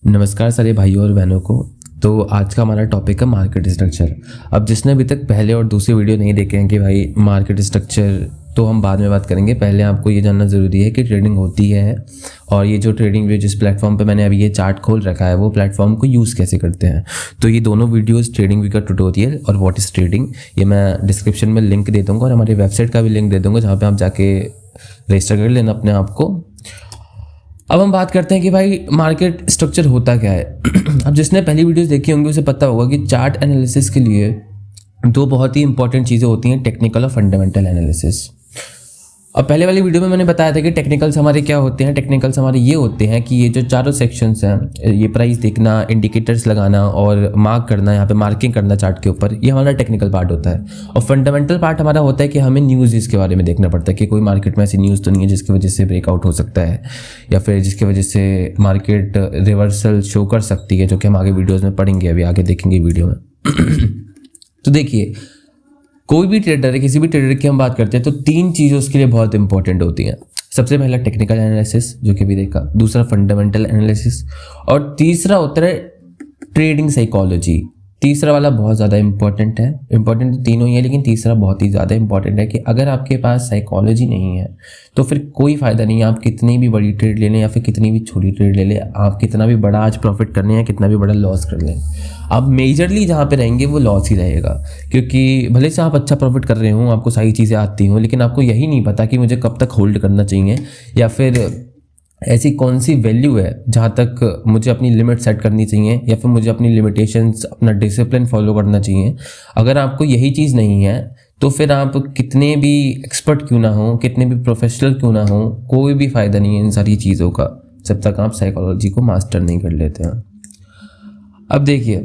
नमस्कार सारे भाइयों और बहनों को। तो आज का हमारा टॉपिक है मार्केट स्ट्रक्चर। अब जिसने अभी तक पहले और दूसरे वीडियो नहीं देखे हैं कि भाई मार्केट स्ट्रक्चर तो हम बाद में बात करेंगे, पहले आपको ये जानना ज़रूरी है कि ट्रेडिंग होती है और ये जो ट्रेडिंग व्यू जिस प्लेटफॉर्म पे मैंने अभी ये चार्ट खोल रखा है वो प्लेटफॉर्म को यूज़ कैसे करते हैं। तो ये दोनों वीडियोस ट्रेडिंग व्यू का ट्यूटोरियल और व्हाट इज़ ट्रेडिंग, ये मैं डिस्क्रिप्शन में लिंक दे दूँगा और हमारी वेबसाइट का भी लिंक दे दूँगा जहाँ पर आप जाके रजिस्टर कर लेना अपने आप को। अब हम बात करते हैं कि भाई मार्केट स्ट्रक्चर होता क्या है। अब जिसने पहली वीडियोस देखी होंगी उसे पता होगा कि चार्ट एनालिसिस के लिए दो बहुत ही इंपॉर्टेंट चीज़ें होती हैं, टेक्निकल और फंडामेंटल एनालिसिस। अब पहले वाली वीडियो में मैंने बताया था कि टेक्निकल्स हमारे क्या होते हैं। टेक्निकल्स हमारे ये होते हैं कि ये जो चारों सेक्शंस हैं, ये प्राइस देखना, इंडिकेटर्स लगाना और मार्क करना, यहाँ पे मार्किंग करना चार्ट के ऊपर, ये हमारा टेक्निकल पार्ट होता है। और फंडामेंटल पार्ट हमारा होता है कि हमें न्यूज़ इसके बारे में देखना पड़ता है कि कोई मार्केट में ऐसी न्यूज़ तो नहीं है जिसकी वजह से ब्रेकआउट हो सकता है या फिर जिसकी वजह से मार्केट रिवर्सल शो कर सकती है, जो कि हम आगे वीडियोज़ में पढ़ेंगे, अभी आगे देखेंगे वीडियो में। तो देखिए, कोई भी ट्रेडर है, किसी भी ट्रेडर की हम बात करते हैं तो तीन चीज़ें उसके लिए बहुत इंपॉर्टेंट होती हैं। सबसे पहला टेक्निकल एनालिसिस जो कि भी देखा, दूसरा फंडामेंटल एनालिसिस और तीसरा होता है ट्रेडिंग साइकोलॉजी। तीसरा वाला बहुत ज़्यादा इंपॉर्टेंट है। इंपॉर्टेंट तो तीनों ही है लेकिन तीसरा बहुत ही ज़्यादा इंपॉर्टेंट है कि अगर आपके पास साइकोलॉजी नहीं है तो फिर कोई फ़ायदा नहीं है। आप कितनी भी बड़ी ट्रेड ले लें या फिर कितनी भी छोटी ट्रेड ले लें, आप कितना भी बड़ा आज प्रॉफिट कर लें या कितना भी बड़ा लॉस कर लें, आप मेजरली जहाँ पे रहेंगे वो लॉस ही रहेगा। क्योंकि भले से आप अच्छा प्रॉफिट कर रहे हो, आपको सारी चीज़ें आती हों, लेकिन आपको यही नहीं पता कि मुझे कब तक होल्ड करना चाहिए या फिर ऐसी कौन सी वैल्यू है जहाँ तक मुझे अपनी लिमिट सेट करनी चाहिए या फिर मुझे अपनी लिमिटेशंस, अपना डिसिप्लिन फॉलो करना चाहिए। अगर आपको यही चीज़ नहीं है तो फिर आप कितने भी एक्सपर्ट क्यों ना हो, कितने भी प्रोफेशनल क्यों ना हो, कोई भी फ़ायदा नहीं है इन सारी चीज़ों का जब तक आप साइकोलॉजी को मास्टर नहीं कर लेते हैं। अब देखिए,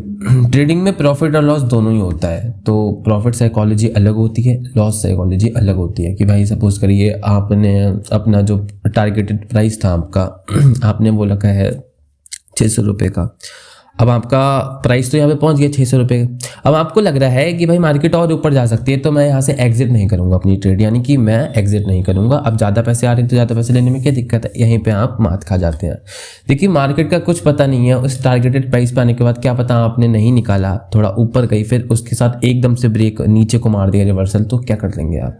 ट्रेडिंग में प्रॉफिट और लॉस दोनों ही होता है। तो प्रॉफिट साइकोलॉजी अलग होती है, लॉस साइकोलॉजी अलग होती है। कि भाई सपोज करिए आपने अपना जो टारगेटेड प्राइस था आपका, आपने वो रखा है 600 रुपये का। अब आपका प्राइस तो यहाँ पे पहुँच गया 600 रुपये। अब आपको लग रहा है कि भाई मार्केट और ऊपर जा सकती है तो मैं यहाँ से एग्जिट नहीं करूँगा अपनी ट्रेड, यानी कि मैं एग्जिट नहीं करूँगा। अब ज़्यादा पैसे आ रहे हैं तो ज़्यादा पैसे लेने में क्या दिक्कत है, यहीं पे आप मात खा जाते हैं। देखिए, मार्केट का कुछ पता नहीं है, उस टारगेटेड प्राइस पे आने के बाद क्या पता आपने नहीं निकाला, थोड़ा ऊपर गई, फिर उसके साथ एकदम से ब्रेक नीचे को मार दिया रिवर्सल, तो क्या कर लेंगे आप,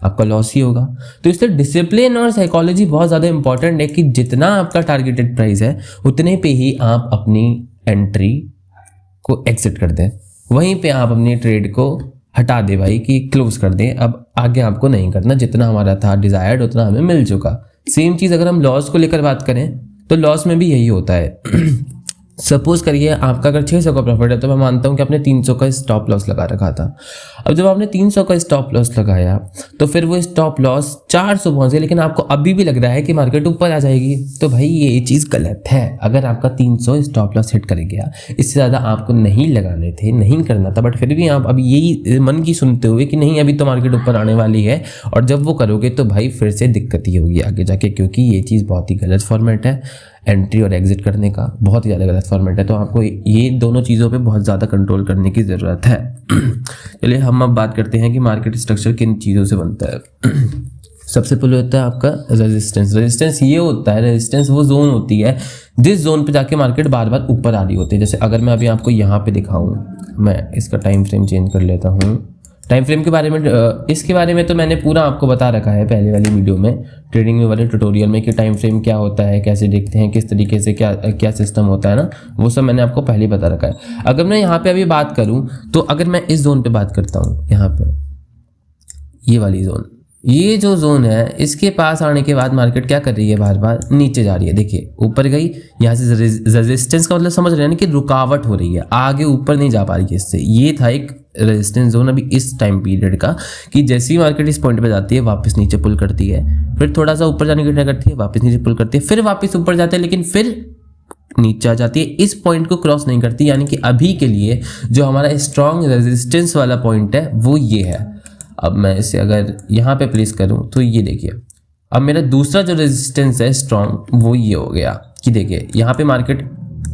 आपका लॉस ही होगा। तो इसलिए डिसिप्लिन और साइकोलॉजी बहुत ज़्यादा इंपॉर्टेंट है कि जितना आपका टारगेटेड प्राइस है उतने पे ही आप अपनी एंट्री को एग्जिट कर दें, वहीं पे आप अपनी ट्रेड को हटा दे भाई कि क्लोज कर दें। अब आगे आपको नहीं करना, जितना हमारा था डिजायर्ड उतना हमें मिल चुका। सेम चीज़ अगर हम लॉस को लेकर बात करें तो लॉस में भी यही होता है। सपोज करिए आपका अगर 600 का प्रॉफिट है तो मैं मानता हूँ कि आपने 300 का स्टॉप लॉस लगा रखा था। अब जब आपने 300 का स्टॉप लॉस लगाया तो फिर वो स्टॉप लॉस 400 पहुँच गया, लेकिन आपको अभी भी लग रहा है कि मार्केट ऊपर आ जाएगी, तो भाई ये चीज़ गलत है। अगर आपका 300 स्टॉप लॉस हिट कर गया, इससे ज़्यादा आपको नहीं लगाने थे, नहीं करना था, बट फिर भी आप अभी यही मन की सुनते हुए कि नहीं अभी तो मार्केट ऊपर आने वाली है, और जब वो करोगे तो भाई फिर से दिक्कत ही होगी आगे जाके, क्योंकि ये चीज़ बहुत ही गलत फॉर्मेट है। एंट्री और एग्जिट करने का बहुत ही ज़्यादा गलत फॉर्मेट है। तो आपको ये दोनों चीज़ों पे बहुत ज़्यादा कंट्रोल करने की ज़रूरत है। चलिए हम अब बात करते हैं कि मार्केट स्ट्रक्चर किन चीज़ों से बनता है। सबसे पहले होता है आपका रेजिस्टेंस। रेजिस्टेंस ये होता है, रेजिस्टेंस वो जोन होती है जिस जोन पे जाके मार्केट बार बार ऊपर आ रही होती है। जैसे अगर मैं अभी आपको यहाँ पे दिखाऊँ, मैं इसका टाइम फ्रेम चेंज कर लेता हूँ। टाइम फ्रेम के बारे में, इसके बारे में तो मैंने पूरा आपको बता रखा है पहले वाली वीडियो में, ट्रेडिंग वाले ट्यूटोरियल में, कि टाइम फ्रेम क्या होता है, कैसे देखते हैं, किस तरीके से क्या सिस्टम होता है ना, वो सब मैंने आपको पहले बता रखा है। अगर मैं यहाँ पे अभी बात करूँ तो अगर मैं इस जोन पे बात करता हूँ, यहाँ पे ये वाली जोन, ये जो जोन है इसके पास आने के बाद मार्केट क्या कर रही है, बार बार नीचे जा रही है। देखिए ऊपर गई, यहाँ से रेजिस्टेंस का मतलब समझ रहे हैं ना कि रुकावट हो रही है, आगे ऊपर नहीं जा पा रही है इससे। ये था एक रेजिस्टेंस जोन अभी इस टाइम पीरियड का, कि जैसे ही मार्केट इस पॉइंट पे जाती है वापस नीचे पुल करती है, फिर थोड़ा सा ऊपर जाने की ट्राई करती है, वापस नीचे पुल करती है, फिर वापस ऊपर जाते हैं, लेकिन फिर नीचे आ जाती है, इस पॉइंट को क्रॉस नहीं करती। यानी कि अभी के लिए जो हमारा स्ट्रॉन्ग रेजिस्टेंस वाला पॉइंट है वो ये है। अब मैं इसे अगर यहाँ पे प्लेस करूँ तो ये देखिए, अब मेरा दूसरा जो रेजिस्टेंस है स्ट्रॉन्ग वो ये हो गया कि देखिए यहाँ पे मार्केट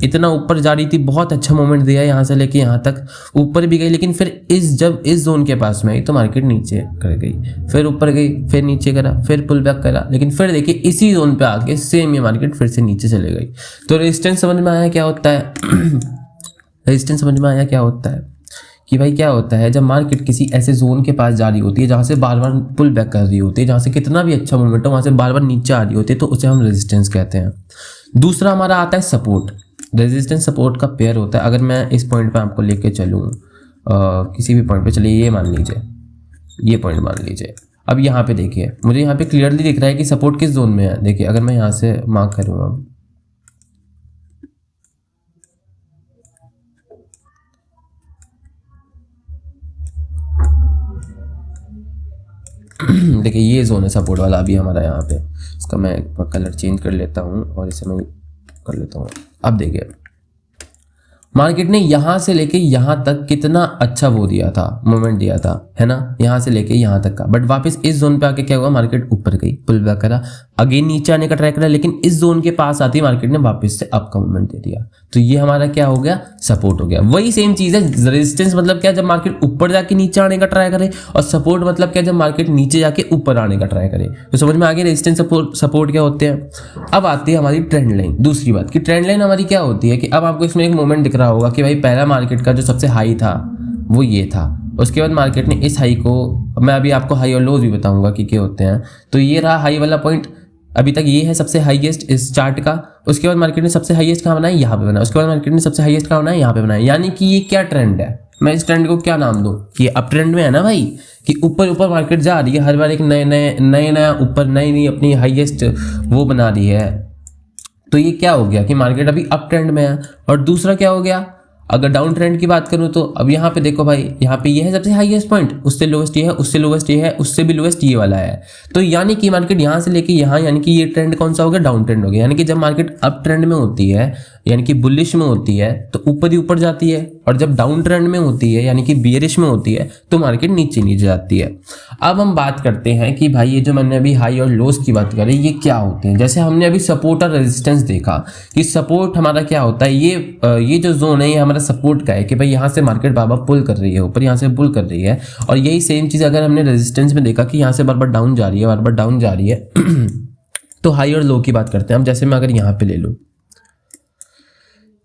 इतना ऊपर जा रही थी, बहुत अच्छा मोमेंट दिया यहाँ से लेके यहाँ तक, ऊपर भी गई, लेकिन फिर जब इस जोन के पास में आई तो मार्केट नीचे कर गई, फिर ऊपर गई, फिर नीचे करा, फिर पुल बैक करा, लेकिन फिर देखिए इसी जोन पे आके सेम ये मार्केट फिर से नीचे चले गई। तो रेजिस्टेंस समझ में आया क्या होता है? रेजिस्टेंस समझ में आया क्या होता है कि भाई क्या होता है जब मार्केट किसी ऐसे जोन के पास जा रही होती है जहाँ से बार बार पुल बैक कर रही होती है, जहाँ से कितना भी अच्छा मोमेंट हो वहाँ से बार बार नीचे आ रही होती है, तो उसे हम रेजिस्टेंस कहते हैं। दूसरा हमारा आता है सपोर्ट। रेजिस्टेंस सपोर्ट का पेयर होता है। अगर मैं इस पॉइंट पे आपको लेके चलूँ किसी भी पॉइंट पे, चलिए ये मान लीजिए, ये पॉइंट मान लीजिए, अब यहाँ पे देखिए मुझे यहाँ पे क्लियरली दिख रहा है कि सपोर्ट किस जोन में है। देखिए अगर मैं यहाँ से मार्क करूँ अब, देखिए ये जोन है सपोर्ट वाला अभी हमारा यहाँ पे। इसका मैं कलर चेंज कर लेता हूँ और इसे मैं कर लेता हूँ। अब देखिए मार्केट ने यहाँ से लेके यहाँ तक कितना अच्छा वो दिया था, मोमेंट दिया था, है ना, यहाँ से लेके यहाँ तक का। बट वापस इस जोन पे आके क्या हुआ, मार्केट ऊपर गई, पुल बैक करा, अगेन नीचे आने का ट्राई करा, लेकिन इस जोन के पास आती मार्केट ने वापस से अप का मोमेंट दे दिया। तो ये हमारा क्या हो गया, सपोर्ट हो गया। वही सेम चीज़ है। रेजिस्टेंस मतलब क्या, जब मार्केट ऊपर जाके नीचे आने का ट्राई करे, और सपोर्ट मतलब क्या, जब मार्केट नीचे जाके ऊपर आने का ट्राई करे। तो समझ में आ गया रेजिस्टेंस सपोर्ट क्या होते हैं। अब आती है हमारी ट्रेंड लाइन। दूसरी बात कि ट्रेंड लाइन हमारी क्या होती है कि अब आपको इसमें एक मोमेंट दिख रहा होगा कि भाई पहला मार्केट का जो सबसे हाई था वो ये था, उसके बाद मार्केट ने इस हाई को, मैं अभी आपको हाई और लोज भी बताऊंगा कि क्या होते हैं। तो ये रहा हाई वाला पॉइंट, अभी तक ये है सबसे हाईएस्ट इस चार्ट का। उसके बाद मार्केट ने सबसे हाईएस्ट कहाँ बनाया, यहाँ पे बनाया। उसके बाद मार्केट ने सबसे हाईएस्ट कहाँ बनाया, यहाँ पे बनाया। यानी कि ये क्या ट्रेंड है, मैं इस ट्रेंड को क्या नाम दूं कि ये अप ट्रेंड में है ना भाई, कि ऊपर ऊपर मार्केट जा रही है, हर बार एक नया ऊपर नई अपनी हाईएस्ट वो बना रही है। तो ये क्या हो गया कि मार्केट अभी अप ट्रेंड में है। और दूसरा क्या हो गया, अगर डाउन ट्रेंड की बात करूं तो अब यहाँ पे देखो भाई, यहाँ पे ये है सबसे हाईएस्ट पॉइंट, उससे लोवेस्ट ये है, उससे लोवेस्ट ये है, उससे भी लोवेस्ट ये वाला है। तो यानी कि मार्केट यहाँ से लेके यहाँ, यानी कि ये ट्रेंड कौन सा हो गया, डाउन ट्रेंड हो गया। यानी कि जब मार्केट अप ट्रेंड में होती है, यानी कि बुलिश में होती है, तो ऊपर ही ऊपर जाती है, और जब डाउन ट्रेंड में होती है यानी कि बियरिश में होती है तो मार्केट नीचे नीचे जाती है। अब हम बात करते हैं कि भाई ये जो मैंने अभी हाई और लोस की बात करी ये क्या होते हैं। जैसे हमने अभी सपोर्ट और रेजिस्टेंस देखा कि सपोर्ट हमारा क्या होता है, ये जो जोन है ये हमारा सपोर्ट का है कि भाई यहाँ से मार्केट बाबा पुल कर रही है ऊपर, यहाँ से पुल कर रही है। और यही सेम चीज़ अगर हमने रेजिस्टेंस में देखा कि यहाँ से बार बार डाउन जा रही है, बार बार डाउन जा रही है। तो हाई और लो की बात करते हैं। अब जैसे मैं अगर यहाँ पे ले लूँ,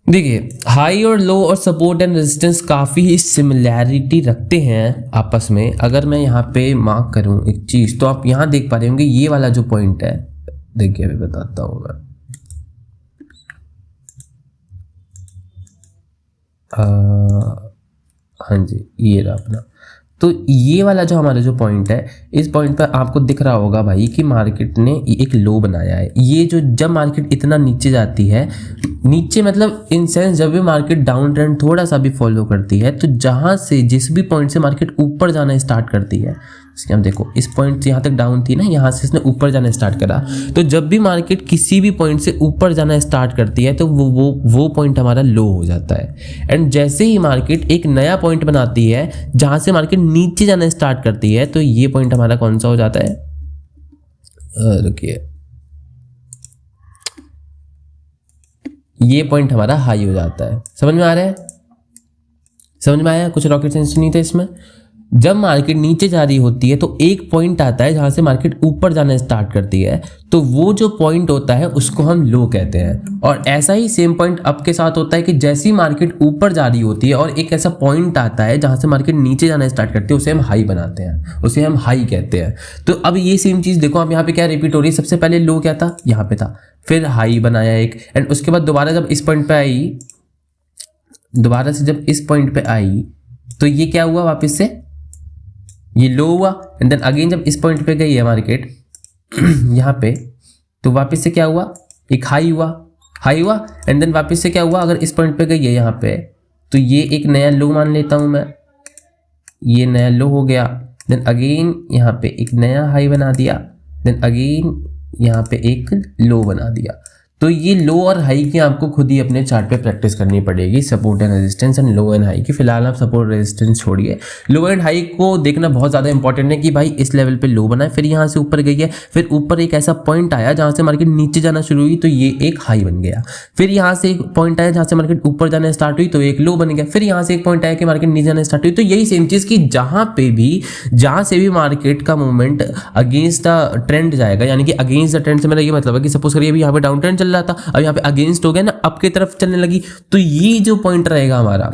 देखिए हाई और लो और सपोर्ट एंड रेजिस्टेंस काफ़ी ही सिमिलैरिटी रखते हैं आपस में। अगर मैं यहाँ पे मार्क करूँ एक चीज़, तो आप यहाँ देख पा रहे होंगे ये वाला जो पॉइंट है, देखिए अभी बताता हूँ मैं, हाँ जी ये रहा अपना। तो ये वाला जो हमारा जो पॉइंट है, इस पॉइंट पर आपको दिख रहा होगा भाई कि मार्केट ने एक लो बनाया है। ये जो जब मार्केट इतना नीचे जाती है, नीचे मतलब इन सेंस जब भी मार्केट डाउन ट्रेंड थोड़ा सा भी फॉलो करती है, तो जहाँ से जिस भी पॉइंट से मार्केट ऊपर जाना स्टार्ट करती है, इसके हम देखो इस पॉइंट से यहाँ तक डाउन थी ना, यहाँ से इसने ऊपर जाना स्टार्ट करा। तो जब भी मार्केट किसी भी पॉइंट से ऊपर जाना स्टार्ट करती है तो वो पॉइंट हमारा लो हो जाता है। एंड जैसे ही मार्केट एक नया पॉइंट बनाती है जहाँ से मार्केट नीचे जाना स्टार्ट करती है, तो ये पॉइंट हमारा कौन सा हो जाता है, रुकिए, ये पॉइंट हमारा हाई हो जाता है। समझ में आ रहा है, समझ में आया, कुछ रॉकेट साइंस नहीं था इसमें। जब मार्केट नीचे जा रही होती है तो एक पॉइंट आता है जहां से मार्केट ऊपर जाना स्टार्ट करती है, तो वो जो पॉइंट होता है उसको हम लो कहते हैं। और ऐसा ही सेम पॉइंट अप के साथ होता है कि जैसी मार्केट ऊपर जा रही होती है और एक ऐसा पॉइंट आता है जहां से मार्केट नीचे जाना स्टार्ट करती है, उसे हम हाई बनाते हैं, उसे हम हाई कहते हैं। तो अब ये सेम चीज़ देखो, अब यहाँ पे क्या रिपीट हो रही है, सबसे पहले लो क्या था, यहाँ पे था, फिर हाई बनाया एक, एंड उसके बाद दोबारा जब इस पॉइंट पे आई, दोबारा से जब इस पॉइंट पे आई तो ये क्या हुआ, वापस से ये लो हुआ, एंड देन अगेन जब इस पॉइंट पे गई है मार्केट यहाँ पे, तो वापस से क्या हुआ, एक हाई हुआ, हाई हुआ, एंड देन वापस से क्या हुआ, अगर इस पॉइंट पे गई है यहाँ पे, तो ये एक नया लो मान लेता हूँ मैं, ये नया लो हो गया, देन अगेन यहाँ पे एक नया हाई बना दिया, देन अगेन यहाँ पे एक लो बना दिया। तो ये लो और हाई की आपको खुद ही अपने चार्ट पे प्रैक्टिस करनी पड़ेगी, support and resistance and low and high की। फिलहाल आप सपोर्ट रेजिस्टेंस छोड़िए, लो एंड हाई को देखना बहुत ज़्यादा इंपॉर्टेंट है कि भाई इस लेवल पे लो बना है, फिर यहाँ से ऊपर गई है, फिर ऊपर एक ऐसा पॉइंट आया जहाँ से मार्केट नीचे जाना शुरू हुई तो ये एक हाई बन गया, फिर यहाँ से एक पॉइंट आया जहाँ से मार्केट ऊपर जाना स्टार्ट हुई तो एक लो बन गया, फिर यहाँ से एक पॉइंट आया कि मार्केट नीचे जाना स्टार्ट हुई। तो यही सेम चीज़ कि जहाँ से भी मार्केट का मूवमेंट अगेंस्ट द ट्रेंड जाएगा, यानी कि अगेंस्ट द ट्रेंड से मेरा ये मतलब है कि सपोज करिए अभी यहाँ पे डाउन ट्रेंड चल रहा था, अब यहाँ पे अगेंस्ट हो गया ना, अप की तरफ चलने लगी, तो ये जो पॉइंट रहेगा हमारा,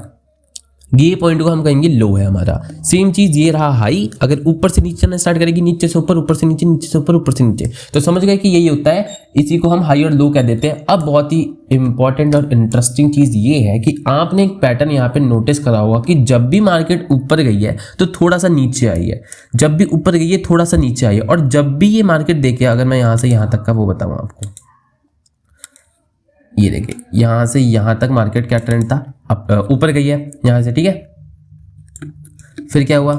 ये पॉइंट को हम कहेंगे लो है हमारा। सेम चीज ये रहा हाई, अगर ऊपर से नीचे चलना स्टार्ट करेगी, नीचे से ऊपर, ऊपर से नीचे, नीचे से ऊपर, ऊपर से नीचे, तो समझ गए कि यही होता है, इसी को हम हाई और लो कह देते हैं। अब बहुत ही इंपॉर्टेंट और इंटरेस्टिंग चीज ये है कि आपने एक पैटर्न यहाँ पे नोटिस करा होगा कि जब भी मार्केट ऊपर गई है तो थोड़ा सा नीचे आई है, जब भी ऊपर गई है थोड़ा सा नीचे आई है, और जब भी ये मार्केट देखे, अगर मैं यहाँ से यहाँ तक का वो बताऊँ आपको, ये देखिए यहां से यहां तक मार्केट क्या ट्रेंड था, अब ऊपर गई है यहां से, ठीक है, फिर क्या हुआ,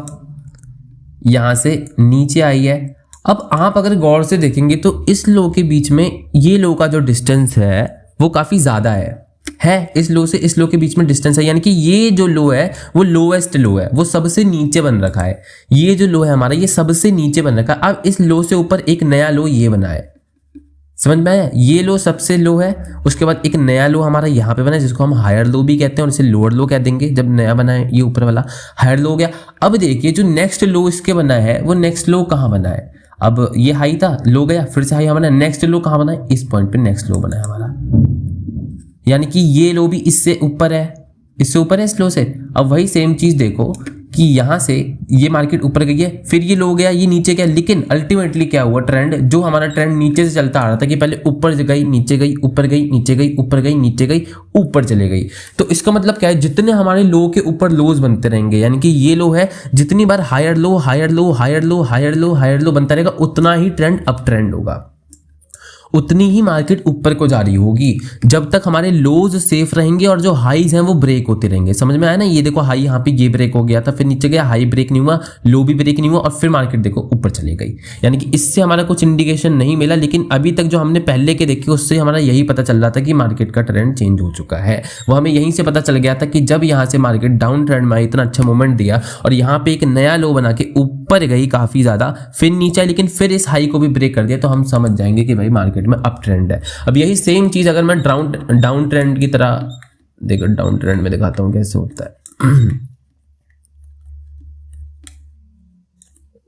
यहां से नीचे आई है। अब आप अगर गौर से देखेंगे तो इस लो के बीच में ये लो का जो डिस्टेंस है वो काफी ज्यादा है इस लो से इस लो के बीच में डिस्टेंस है, यानी कि ये जो लो है वो लोएस्ट लो है, वो सबसे नीचे बन रखा है, ये जो लो है हमारा ये सबसे नीचे बन रखा है। अब इस लो से ऊपर एक नया लो ये बना है, समझ में आया, ये लो सबसे लो है, उसके बाद एक नया लो हमारा यहाँ पे बना है जिसको हम हायर लो भी कहते हैं, और इसे लोअर लो कह देंगे जब नया बना है, ये ऊपर वाला हायर लो हो गया। अब देखिए जो नेक्स्ट लो इसके बना है वो नेक्स्ट लो कहाँ बना है, अब ये हाई था, लो गया, फिर से हाई हमारा बना, नेक्स्ट लो कहाँ बना है, इस पॉइंट पे नेक्स्ट लो बना है हमारा, यानी कि ये लो भी इससे ऊपर है, इससे ऊपर है इस लो से। अब वही सेम चीज देखो कि यहां से ये मार्केट ऊपर गई है, फिर ये लो गया, ये नीचे गया, लेकिन अल्टीमेटली क्या हुआ, ट्रेंड जो हमारा ट्रेंड नीचे से चलता आ रहा था कि पहले ऊपर गई, नीचे गई, ऊपर गई, नीचे गई, ऊपर गई, नीचे गई, ऊपर चले गई। तो इसका मतलब क्या है, जितने हमारे लो के ऊपर लोज बनते रहेंगे, यानी कि ये लो है, जितनी बार higher low higher low higher low higher low higher low बनता रहेगा, उतना ही ट्रेंड अप ट्रेंड होगा, उतनी ही मार्केट ऊपर को जा रही होगी, जब तक हमारे लोज सेफ रहेंगे और जो हाईज हैं वो ब्रेक होते रहेंगे। समझ में आया ना, ये देखो हाई यहाँ पे ये ब्रेक हो गया था, फिर नीचे गया, हाई ब्रेक नहीं हुआ, लो भी ब्रेक नहीं हुआ, और फिर मार्केट देखो ऊपर चली गई, यानी कि इससे हमारा कुछ इंडिकेशन नहीं मिला, लेकिन अभी तक जो हमने पहले के देखे उससे हमारा यही पता चल रहा था कि मार्केट का ट्रेंड चेंज हो चुका है। वो हमें यहीं से पता चल गया था कि जब यहाँ से मार्केट डाउन ट्रेंड में इतना अच्छा मूवमेंट दिया और यहाँ पे एक नया लो बना के ऊपर गई काफी ज्यादा, फिर नीचे, लेकिन फिर इस हाई को भी ब्रेक कर दिया, तो हम समझ जाएंगे कि भाई मार्केट में अप ट्रेंड है। अब यही सेम चीज अगर मैं डाउन ट्रेंड की तरह देखो, डाउन ट्रेंड में दिखाता हूं कैसे होता है।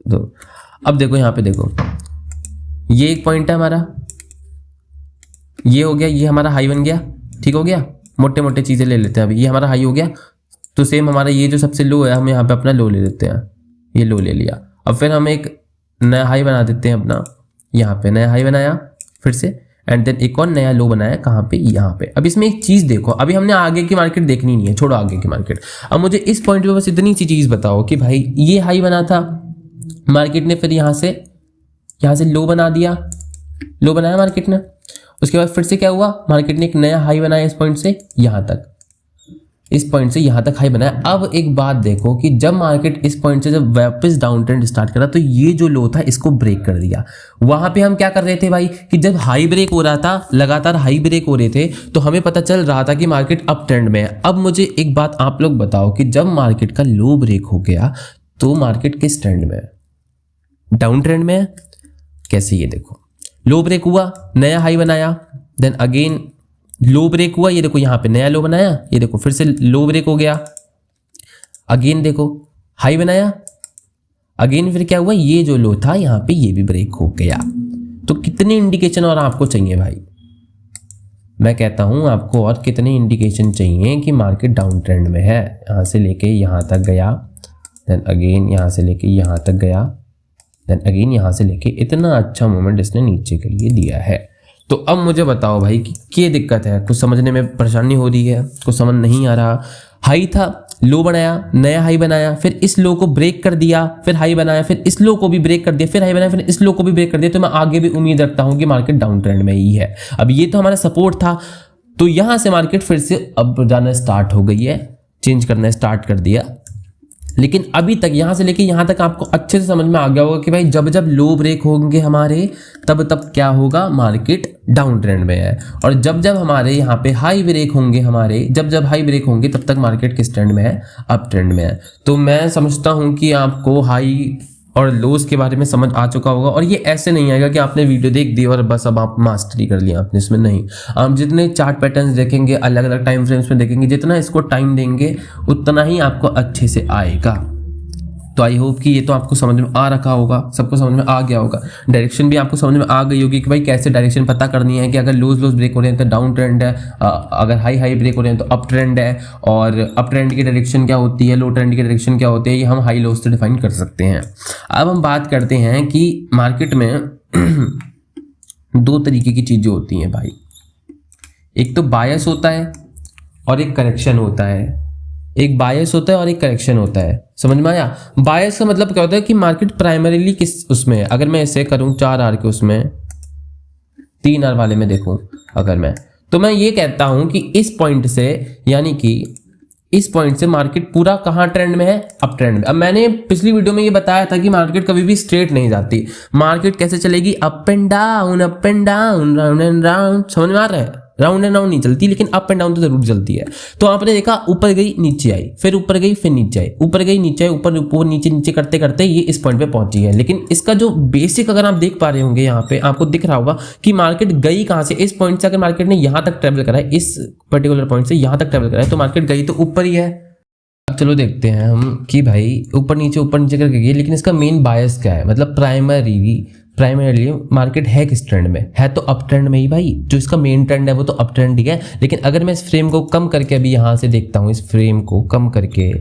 तो अब देखो यहां पे देखो, ये एक पॉइंट है हमारा, ये हो गया, ये हमारा हाई बन गया, ठीक हो गया, मोटे मोटे चीजें ले लेते हैं। अभी ये हमारा हाई हो गया, तो सेम हमारा ये जो सबसे लो है, हम यहाँ पे अपना लो ले लेते हैं, ये लो ले लिया। अब फिर हम एक नया हाई बना देते हैं अपना, यहाँ पे नया हाई बनाया फिर से, एंड देन एक और नया लो बनाया, कहाँ पे, यहाँ पे। अब इसमें एक चीज देखो, अभी हमने आगे की मार्केट देखनी नहीं है, छोड़ो आगे की मार्केट, अब मुझे इस पॉइंट पे बस इतनी सी चीज बताओ कि भाई ये हाई बना था मार्केट ने, फिर यहाँ से लो बना दिया, लो बनाया मार्केट ने, उसके बाद फिर से क्या हुआ, मार्केट ने एक नया हाई बनाया इस पॉइंट से यहाँ तक, इस पॉइंट से यहाँ तक हाई बनाया। अब एक बात देखो कि जब मार्केट इस पॉइंट से जब वापस डाउन ट्रेंड स्टार्ट करा, तो ये जो लो था इसको ब्रेक कर दिया। वहां पे हम क्या कर रहे थे भाई, कि जब हाई ब्रेक हो रहा था, लगातार हाई ब्रेक हो रहे थे, तो हमें पता चल रहा था कि मार्केट अप ट्रेंड में है। अब मुझे एक बात आप लोग बताओ कि जब मार्केट का लो ब्रेक हो गया तो मार्केट किस ट्रेंड में है, डाउन ट्रेंड में है। कैसे, ये देखो लो ब्रेक हुआ, नया हाई बनाया, देन अगेन लो ब्रेक हुआ, ये देखो यहाँ पे नया लो बनाया, ये देखो फिर से लो ब्रेक हो गया, अगेन देखो हाई बनाया, अगेन फिर क्या हुआ, ये जो लो था यहाँ पे ये भी ब्रेक हो गया। तो कितने इंडिकेशन और आपको चाहिए भाई, मैं कहता हूं आपको और कितने इंडिकेशन चाहिए कि मार्केट डाउन ट्रेंड में है। यहाँ से लेके यहाँ तक गया, देन अगेन यहाँ से लेके यहाँ तक गया, देन अगेन यहाँ से लेके इतना अच्छा मूवमेंट इसने नीचे के लिए दिया है। तो अब मुझे बताओ भाई कि क्या दिक्कत है, कुछ समझने में परेशानी हो रही है, कुछ समझ नहीं आ रहा। हाई था, लो बनाया, नया हाई बनाया, फिर इस लो को ब्रेक कर दिया, फिर हाई बनाया, फिर इस लो को भी ब्रेक कर दिया, फिर हाई बनाया, फिर इस लो को भी ब्रेक कर दिया। तो मैं आगे भी उम्मीद रखता हूं कि मार्केट डाउन ट्रेंड में ही है। अब ये तो हमारा सपोर्ट था, तो यहां से मार्केट फिर से अब जाना स्टार्ट हो गई है, चेंज करना स्टार्ट कर दिया। लेकिन अभी तक यहाँ से लेके यहाँ तक आपको अच्छे से समझ में आ गया होगा कि भाई जब जब लो ब्रेक होंगे हमारे तब तब क्या होगा, मार्केट डाउन ट्रेंड में है। और जब जब हमारे यहाँ पे हाई ब्रेक होंगे हमारे, जब जब हाई ब्रेक होंगे तब तक मार्केट किस ट्रेंड में है, अप ट्रेंड में है। तो मैं समझता हूँ कि आपको हाई और लोस के बारे में समझ आ चुका होगा। और ये ऐसे नहीं आएगा कि आपने वीडियो देख दी और बस अब आप मास्टरी कर लिया आपने इसमें, नहीं। आप जितने चार्ट पैटर्न्स देखेंगे, अलग अलग टाइम फ्रेम्स में देखेंगे, जितना इसको टाइम देंगे उतना ही आपको अच्छे से आएगा। तो आई होप कि ये तो आपको समझ में आ रखा होगा, सबको समझ में आ गया होगा। डायरेक्शन भी आपको समझ में आ गई होगी कि भाई कैसे डायरेक्शन पता करनी है, कि अगर लूज ब्रेक हो रहे हैं तो डाउन ट्रेंड है, अगर हाई ब्रेक हो रहे हैं तो अप ट्रेंड है, और अप ट्रेंड की डायरेक्शन क्या होती है, लो ट्रेंड की डायरेक्शन क्या होती है, ये हम हाई लोज से डिफाइन कर सकते हैं। अब हम बात करते हैं कि मार्केट में दो तरीके की चीज़ें होती हैं भाई, एक तो बायस होता है और एक करेक्शन होता है। एक बायस होता है और एक करेक्शन होता है, समझ में आया। बायस का मतलब क्या होता है कि मार्केट प्राइमरीली किस उसमें है, अगर मैं ऐसे करूं 4 आर के उसमें 3 आर वाले में देखूं अगर मैं, तो मैं ये कहता हूं कि इस पॉइंट से, यानी कि इस पॉइंट से मार्केट पूरा कहाँ ट्रेंड में है, अप ट्रेंड में। अब मैंने पिछली वीडियो में ये बताया था कि मार्केट कभी भी स्ट्रेट नहीं जाती, मार्केट कैसे चलेगी, up and down, round and round, समझ में आ रहा है। राउंड एंड राउंड नहीं चलती, लेकिन अप एंड डाउन तो जरूर चलती है। तो आपने देखा ऊपर गई नीचे आई, फिर ऊपर गई फिर नीचे आई, ऊपर गई नीचे आई, ऊपर ऊपर नीचे नीचे करते करते ये इस पॉइंट पे पहुंची है। लेकिन इसका जो बेसिक अगर आप देख पा रहे होंगे, यहाँ पे आपको दिख रहा होगा कि मार्केट गई कहाँ से, इस पॉइंट से अगर मार्केट ने यहाँ तक ट्रेवल करा है, इस पर्टिकुलर पॉइंट से यहाँ तक ट्रेवल करा है, तो मार्केट गई तो ऊपर ही है। अब चलो देखते हैं हम कि भाई ऊपर नीचे करके गई, लेकिन इसका मेन बायस क्या है, मतलब प्राइमरीली मार्केट है किस ट्रेंड में है, तो अप ट्रेंड में ही भाई। जो इसका मेन ट्रेंड है वो तो अप ट्रेंड ही है। लेकिन अगर मैं इस फ्रेम को कम करके अभी यहाँ से देखता हूँ, इस फ्रेम को कम करके,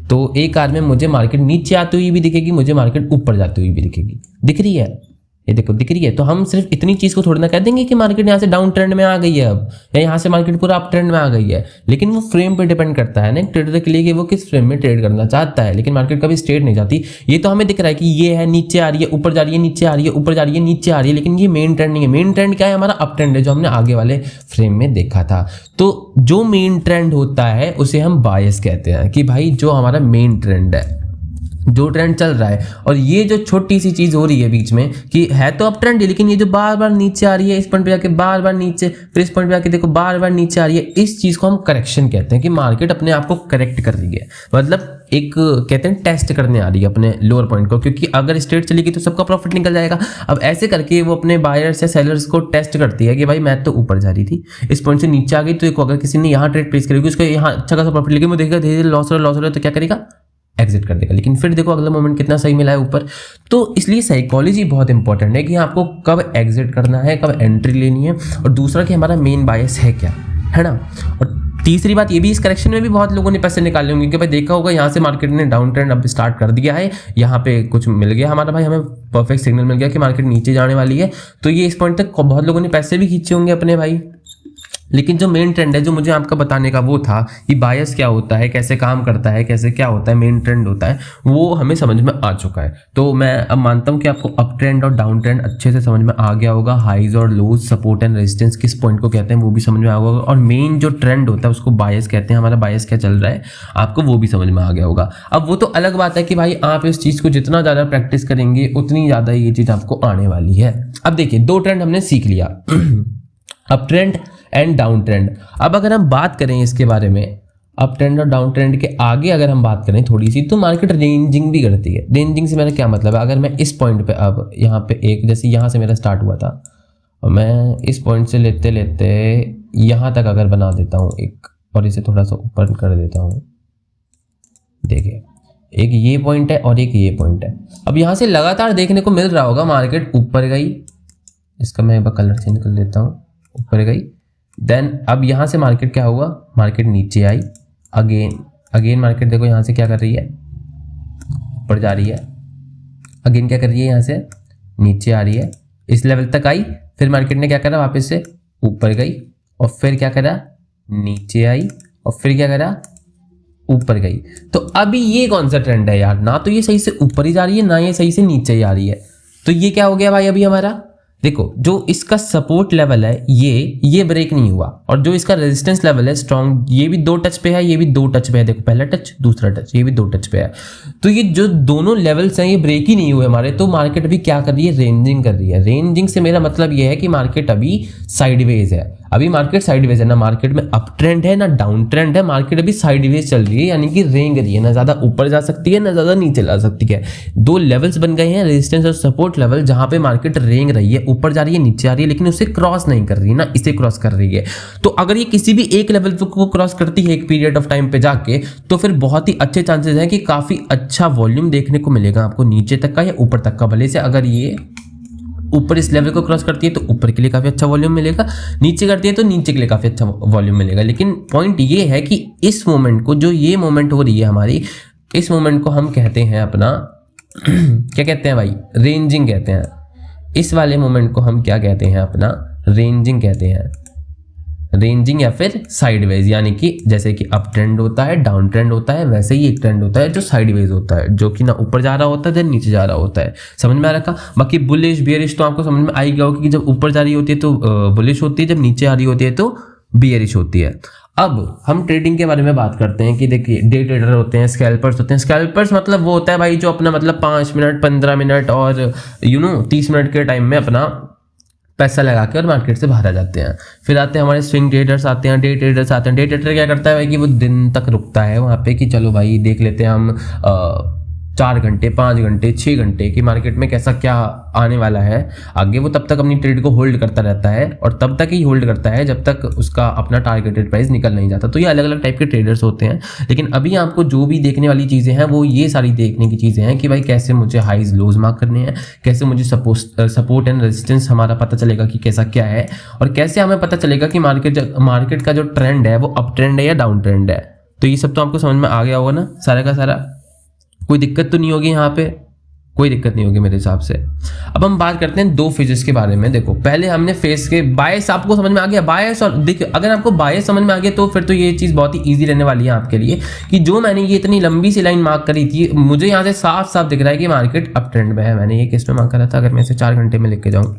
तो एक आर में मुझे मार्केट नीचे आती हुई भी दिखेगी, मुझे मार्केट ऊपर जाती हुई भी दिखेगी। दिख रही है, ये देखो दिख रही है। तो हम सिर्फ इतनी चीज को थोड़ी ना कह देंगे कि मार्केट यहाँ से डाउन ट्रेंड में आ गई है अब, या यहाँ से मार्केट पूरा अप ट्रेंड में आ गई है। लेकिन वो फ्रेम पे डिपेंड करता है ना ट्रेडर के लिए कि वो किस फ्रेम में ट्रेड करना चाहता है। लेकिन मार्केट कभी स्ट्रेट नहीं जाती। ये तो हमें दिख रहा है कि ये है, नीचे आ रही है, ऊपर जा रही है, नीचे आ रही है, ऊपर जा रही है, नीचे आ रही है, लेकिन ये मेन ट्रेंड नहीं है। मेन ट्रेंड क्या है, हमारा अप ट्रेंड है, जो हमने आगे वाले फ्रेम में देखा था। तो जो मेन ट्रेंड होता है उसे हम बायस कहते हैं, कि भाई जो हमारा मेन ट्रेंड है, जो ट्रेंड चल रहा है। और ये जो छोटी सी चीज हो रही है बीच में कि है तो अप ट्रेंड, लेकिन ये जो बार बार नीचे आ रही है, इस पॉइंट पे जाके बार बार नीचे, फिर इस पॉइंट पे जाके देखो बार बार नीचे आ रही है, इस चीज को हम करेक्शन कहते हैं, कि मार्केट अपने आप को करेक्ट कर रही है। मतलब एक कहते हैं टेस्ट करने आ रही है अपने लोअर पॉइंट को, क्योंकि अगर स्ट्रेट चलेगी तो सबका प्रॉफिट निकल जाएगा। अब ऐसे करके वो अपने बायर्स या सेलर्स को टेस्ट करती है कि भाई मैं तो ऊपर जा रही थी, इस पॉइंट से नीचे आ गई, तो देखो अगर किसी ने यहाँ ट्रेड प्लेस करेगी, उसको यहाँ अच्छा खासा प्रॉफिट, लेकिन वो देखेगा धीरे धीरे लॉस हो रहा है, तो क्या करेगा, एग्जिट कर देगा। लेकिन फिर देखो अगला मोमेंट कितना सही मिला है ऊपर। तो इसलिए साइकोलॉजी बहुत इंपॉर्टेंट है कि आपको कब एग्जिट करना है, कब एंट्री लेनी है, और दूसरा कि हमारा मेन बायस है क्या, है ना। और तीसरी बात ये भी, इस करेक्शन में भी बहुत लोगों ने पैसे निकाले होंगे कि भाई देखा होगा यहाँ से मार्केट ने डाउन ट्रेंड अब स्टार्ट कर दिया है, यहाँ पे कुछ मिल गया हमारा भाई, हमें परफेक्ट सिग्नल मिल गया कि मार्केट नीचे जाने वाली है, तो ये इस पॉइंट तक बहुत लोगों ने पैसे भी खींचे होंगे अपने भाई। लेकिन जो मेन ट्रेंड है, जो मुझे आपका बताने का वो था कि बायस क्या होता है, कैसे काम करता है, कैसे क्या होता है, मेन ट्रेंड होता है, वो हमें समझ में आ चुका है। तो मैं अब मानता हूँ कि आपको अप ट्रेंड और डाउन ट्रेंड अच्छे से समझ में आ गया होगा। हाइज और लोज, सपोर्ट एंड रेजिस्टेंस किस पॉइंट को कहते हैं वो भी समझ में आ गया होगा, और मेन जो ट्रेंड होता है उसको बायस कहते हैं। हमारा बायस क्या चल रहा है आपको वो भी समझ में आ गया होगा। अब वो तो अलग बात है कि भाई आप इस चीज़ को जितना ज़्यादा प्रैक्टिस करेंगे उतनी ज़्यादा ये चीज़ आपको आने वाली है। अब देखिए, दो ट्रेंड हमने सीख लिया, up trend and down trend. अब अगर हम बात करें इसके बारे में, अप ट्रेंड और डाउन ट्रेंड के आगे अगर हम बात करें थोड़ी सी, तो मार्केट रेंजिंग भी करती है। रेंजिंग से मेरा क्या मतलब है, अगर मैं इस पॉइंट पे, अब यहाँ पे एक, जैसे यहाँ से मेरा स्टार्ट हुआ था, मैं इस पॉइंट से लेते लेते यहाँ तक अगर बना देता हूँ एक, और इसे थोड़ा सा ऊपर कर देता हूँ, देखिए एक ये पॉइंट है और एक ये पॉइंट है। अब यहाँ से लगातार देखने को मिल रहा होगा मार्केट ऊपर गई, इसका मैं एक बार कलर चेंज कर लेता हूँ, ऊपर गई, देन अब यहाँ से मार्केट क्या हुआ, मार्केट नीचे आई, अगेन मार्केट देखो यहाँ से क्या कर रही है, ऊपर जा रही है, अगेन क्या कर रही है, यहाँ से नीचे आ रही है, इस लेवल तक आई, फिर मार्केट ने क्या करा, वापस से ऊपर गई, और फिर क्या करा, नीचे आई, और फिर क्या करा, ऊपर गई। तो अभी ये कौन सा ट्रेंड है यार, ना तो ये सही से ऊपर ही जा रही है, ना ये सही से नीचे ही आ रही है। तो ये क्या हो गया भाई, अभी हमारा देखो जो इसका सपोर्ट लेवल है ये ब्रेक नहीं हुआ, और जो इसका रेजिस्टेंस लेवल है स्ट्रॉन्ग, ये भी 2 टच पे है, ये भी 2 टच पे है। देखो पहला टच दूसरा टच, ये भी 2 टच पे है। तो ये जो दोनों लेवल्स हैं ये ब्रेक ही नहीं हुए हमारे। तो मार्केट अभी क्या कर रही है, रेंजिंग कर रही है। रेंजिंग से मेरा मतलब ये है कि मार्केट अभी साइडवेज है। अभी मार्केट साइडवेज है, ना मार्केट में अप ट्रेंड है ना डाउन ट्रेंड है, मार्केट अभी साइडवेज चल रही है, यानी कि रेंग रही है, ना ज्यादा ऊपर जा सकती है ना ज्यादा नीचे जा सकती है। 2 लेवल्स बन गए हैं, रेजिस्टेंस और सपोर्ट लेवल, जहां पे मार्केट रेंग रही है, ऊपर जा रही है नीचे आ रही है, लेकिन उसे क्रॉस नहीं कर रही है ना, इसे क्रॉस कर रही है। तो अगर ये किसी भी एक लेवल को क्रॉस करती है एक पीरियड ऑफ टाइम पे जाके, तो फिर बहुत ही अच्छे चांसेस हैं कि काफी अच्छा वॉल्यूम देखने को मिलेगा आपको नीचे तक का या ऊपर तक का। भले से अगर ये ऊपर इस लेवल को क्रॉस करती है तो ऊपर के लिए काफी अच्छा वॉल्यूम मिलेगा, नीचे करती है तो नीचे के लिए काफी अच्छा वॉल्यूम मिलेगा। लेकिन पॉइंट ये है कि इस मोमेंट को, जो ये मोमेंट हो रही है हमारी, इस मोमेंट को हम कहते हैं अपना क्या कहते हैं भाई, रेंजिंग कहते हैं। इस वाले मोमेंट को हम क्या कहते हैं, अपना रेंजिंग कहते हैं। रेंजिंग या फिर साइडवेज, यानी कि जैसे कि अप ट्रेंड होता है, डाउन ट्रेंड होता है, वैसे ही एक ट्रेंड होता है जो साइडवेज होता है, जो कि ना ऊपर जा रहा होता है देन नीचे जा रहा होता है। समझ में आ रखा। बाकी बुलिश बियरिश तो आपको समझ में आ ही गया होगा कि जब ऊपर जा रही होती है तो बुलिश होती है, जब नीचे आ रही होती है तो बियरिश होती है। अब हम ट्रेडिंग के बारे में बात करते हैं कि देखिए डे ट्रेडर होते हैं, स्कैल्पर्स होते हैं। स्कैल्पर्स मतलब वो होता है भाई जो अपना मतलब 5 मिनट 15 मिनट और 30 मिनट के टाइम में अपना पैसा लगा के और मार्केट से बाहर आ जाते हैं। फिर आते हैं हमारे स्विंग ट्रेडर्स आते हैं, डे ट्रेडर्स आते हैं। डे ट्रेडर क्या करता है भाई कि वो दिन तक रुकता है वहाँ पे कि चलो भाई देख लेते हैं हम 4 घंटे 5 घंटे 6 घंटे की मार्केट में कैसा क्या आने वाला है आगे। वो तब तक अपनी ट्रेड को होल्ड करता रहता है और तब तक ही होल्ड करता है जब तक उसका अपना टारगेटेड प्राइस निकल नहीं जाता। तो ये अलग अलग टाइप के ट्रेडर्स होते हैं। लेकिन अभी आपको जो भी देखने वाली चीज़ें हैं वो ये सारी देखने की चीज़ें हैं कि भाई कैसे मुझे हाइज लोज मार्क करने हैं, कैसे मुझे सपोर्ट एंड रेजिस्टेंस हमारा पता चलेगा कि कैसा क्या है, और कैसे हमें पता चलेगा कि मार्केट का जो ट्रेंड है वो अप ट्रेंड है या डाउन ट्रेंड है। तो ये सब तो आपको समझ में आ गया होगा ना सारा का सारा। कोई दिक्कत तो नहीं होगी यहाँ पे, कोई दिक्कत नहीं होगी मेरे हिसाब से। अब हम बात करते हैं 2 फेजेस के बारे में। देखो पहले हमने फेज के बायस आपको समझ में आ गया, बायस। और देखिए अगर आपको बायस समझ में आ गया तो फिर तो ये चीज़ बहुत ही ईजी रहने वाली है आपके लिए कि जो मैंने ये इतनी लंबी सी लाइन मार्क करी थी, मुझे यहाँ से साफ साफ दिख रहा है कि मार्केट अप ट्रेंड में है। मैंने ये किस में मार्क करा था, अगर मैं इसे 4 घंटे में लिख के जाऊँ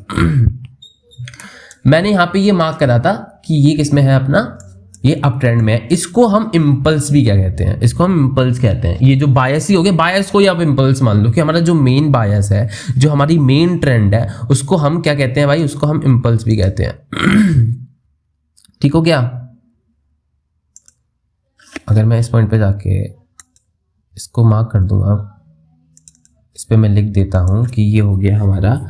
मैंने यहाँ पे ये मार्क करा था कि ये किस में है, अपना ये अप ट्रेंड में है। इसको हम इम्पल्स भी क्या कहते हैं, इसको हम इम्पल्स कहते हैं। ये जो बायस ही हो गया, बायस को ही आप इम्पल्स मान लो कि हमारा जो मेन बायस है, जो हमारी मेन ट्रेंड है, उसको हम क्या कहते हैं भाई, उसको हम इम्पल्स भी कहते हैं। ठीक हो गया। अगर मैं इस पॉइंट पे जाके इसको मार्क कर दूंगा, इस पे मैं लिख देता हूं कि ये हो गया हमारा,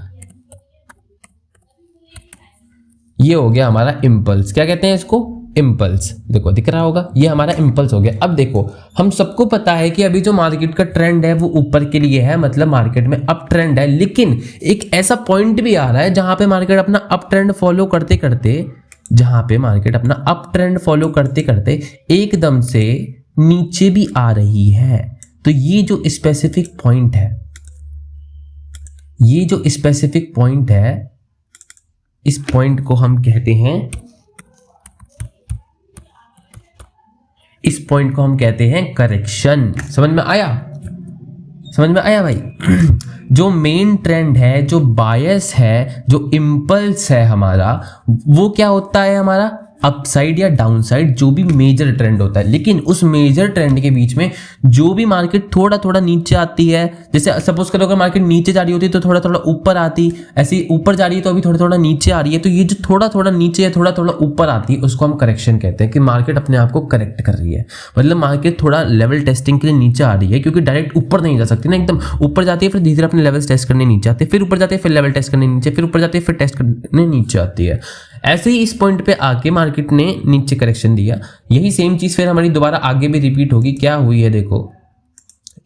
ये हो गया हमारा इम्पल्स। क्या कहते हैं इसको, इम्पल्स। देखो दिख रहा होगा, ये हमारा इम्पल्स हो गया। अब देखो हम सबको पता है कि अभी जो मार्केट का ट्रेंड है वो ऊपर के लिए है, मतलब मार्केट में अप ट्रेंड है। लेकिन एक ऐसा पॉइंट भी आ रहा है जहां पे मार्केट अपना अप ट्रेंड फॉलो करते करते, जहां पे मार्केट अपना अप ट्रेंड फॉलो करते करते एकदम से नीचे भी आ रही है। तो ये जो स्पेसिफिक पॉइंट है, ये जो स्पेसिफिक पॉइंट है, इस पॉइंट को हम कहते हैं, इस पॉइंट को हम कहते हैं करेक्शन। समझ में आया, समझ में आया भाई। जो मेन ट्रेंड है, जो बायस है, जो इम्पल्स है हमारा, वो क्या होता है हमारा, अपसाइड या डाउनसाइड, जो भी मेजर ट्रेंड होता है। लेकिन उस मेजर ट्रेंड के बीच में जो भी मार्केट थोड़ा थोड़ा नीचे आती है, जैसे सपोज करो अगर मार्केट नीचे जा रही होती है तो थोड़ा थोड़ा ऊपर आती, ऐसी ऊपर जा रही है तो अभी थोड़ा थोड़ा नीचे आ रही है, तो ये जो थोड़ा थोड़ा नीचे या थोड़ा थोड़ा ऊपर आती है उसको हम करेक्शन कहते हैं, कि मार्केट अपने आप को करेक्ट कर रही है। मतलब मार्केट थोड़ा लेवल टेस्टिंग के लिए नीचे आ रही है, क्योंकि डायरेक्ट ऊपर नहीं जा सकती ना, एकदम ऊपर जाती है फिर धीरे धीरे अपने लेवल्स टेस्ट करने नीचे आते हैं, फिर ऊपर जाते हैं फिर लेवल टेस्ट करने नीचे, फिर ऊपर जाते हैं फिर टेस्ट करने नीचे आती है। ऐसे ही इस पॉइंट पे आके मार्केट ने नीचे करेक्शन दिया। यही सेम चीज फिर हमारी दोबारा आगे भी रिपीट होगी। क्या हुई है देखो,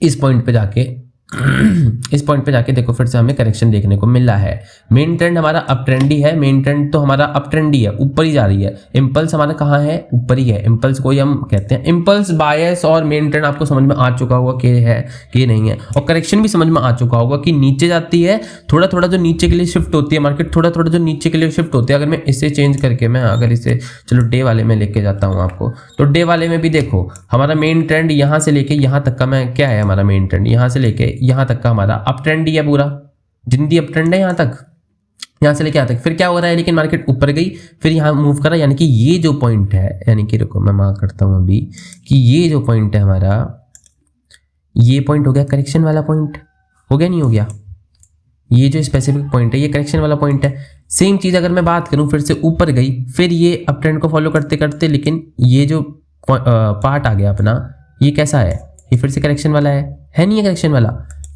इस पॉइंट पे जाके इस पॉइंट पे जाके देखो फिर से हमें करेक्शन देखने को मिला है। मेन ट्रेंड हमारा अप ट्रेंड ही है, मेन ट्रेंड तो हमारा अप ट्रेंड ही है, ऊपर ही जा रही है। इंपल्स हमारा कहाँ है, ऊपर ही है। इंपल्स को ही हम कहते हैं इंपल्स। बायस और मेन ट्रेंड आपको समझ में आ चुका होगा कि है कि नहीं है, और करेक्शन भी समझ में आ चुका होगा कि नीचे जाती है, थोड़ा थोड़ा जो नीचे के लिए शिफ्ट होती है मार्केट, थोड़ा थोड़ा जो नीचे के लिए शिफ्ट होती है। अगर मैं इसे चेंज करके, मैं अगर इसे चलो डे वाले में लेके जाता हूँ आपको, तो डे वाले में भी देखो हमारा मेन ट्रेंड यहाँ से लेके यहाँ तक का, मैं क्या है हमारा मेन ट्रेंड, यहाँ से लेके यहाँ तक का हमारा अप ट्रेंड ही है, पूरा जिंदी अप ट्रेंड है यहाँ तक। यहाँ से लेके आता है, फिर क्या हो रहा है, लेकिन मार्केट ऊपर गई, फिर यहाँ मूव करा, यानी कि ये जो पॉइंट है, यानी कि रुको मैं मार्क करता हूँ अभी कि ये जो पॉइंट है हमारा, ये पॉइंट हो गया करेक्शन वाला पॉइंट, हो गया नहीं हो गया, ये जो स्पेसिफिक पॉइंट है ये करेक्शन वाला पॉइंट है। सेम चीज़ अगर मैं बात करूँ, फिर से ऊपर गई, फिर ये अप ट्रेंड को फॉलो करते करते, लेकिन ये जो पार्ट आ गया अपना, ये कैसा है, ये फिर से करेक्शन वाला है नहीं है करेक्शन वाला,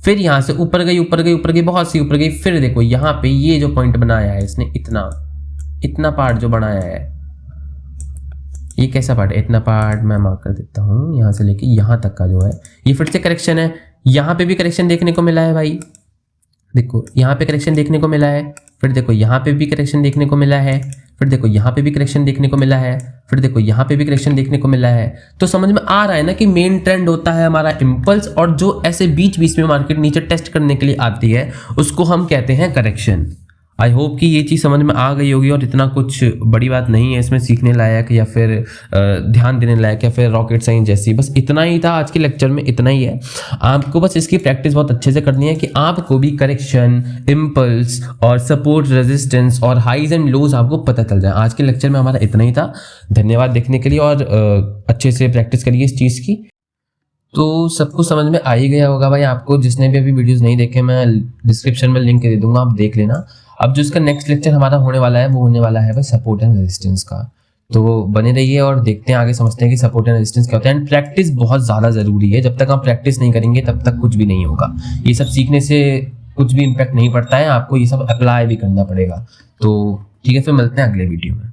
फिर यहाँ से ऊपर गई ऊपर गई ऊपर गई, बहुत सी ऊपर गई, फिर देखो यहाँ पे ये जो पॉइंट बनाया है इसने, इतना पार्ट जो बनाया है, ये कैसा पार्ट है, इतना पार्ट मैं मार्क कर देता हूँ, यहाँ से लेके यहाँ तक का जो है ये फिर से करेक्शन है। यहाँ पे भी करेक्शन देखने को मिला है भाई, देखो यहाँ पे करेक्शन देखने को मिला है, फिर देखो यहाँ पे भी करेक्शन देखने को मिला है, फिर देखो यहाँ पे भी करेक्शन देखने को मिला है, फिर देखो यहाँ पे भी करेक्शन देखने को मिला है। तो समझ में आ रहा है ना कि मेन ट्रेंड होता है हमारा इम्पल्स, और जो ऐसे बीच बीच में मार्केट नीचे टेस्ट करने के लिए आती है उसको हम कहते हैं करेक्शन। आई होप कि ये चीज़ समझ में आ गई होगी, और इतना कुछ बड़ी बात नहीं है इसमें सीखने लायक या फिर ध्यान देने लायक या फिर रॉकेट साइंस जैसी, बस इतना ही था आज के लेक्चर में, इतना ही है। आपको बस इसकी प्रैक्टिस बहुत अच्छे से करनी है कि आपको भी करेक्शन, इम्पल्स और सपोर्ट, रेजिस्टेंस और हाईज एंड लोज आपको पता चल जाए। आज के लेक्चर में हमारा इतना ही था। धन्यवाद देखने के लिए, और अच्छे से प्रैक्टिस करिए इस चीज़ की। तो सब कुछ समझ में आ ही गया होगा भाई आपको। जिसने भी अभी वीडियोस नहीं देखे, मैं डिस्क्रिप्शन में लिंक दे दूंगा, आप देख लेना। अब जो इसका नेक्स्ट लेक्चर हमारा होने वाला है वो होने वाला है भाई सपोर्ट एंड रेजिस्टेंस का। तो बने रहिए और देखते हैं आगे, समझते हैं कि सपोर्ट एंड रेजिस्टेंस क्या होता है। एंड प्रैक्टिस बहुत ज़्यादा ज़रूरी है, जब तक आप प्रैक्टिस नहीं करेंगे तब तक कुछ भी नहीं होगा। ये सब सीखने से कुछ भी इम्पैक्ट नहीं पड़ता है, आपको ये सब अप्लाई भी करना पड़ेगा। तो ठीक है, फिर मिलते हैं अगले वीडियो में।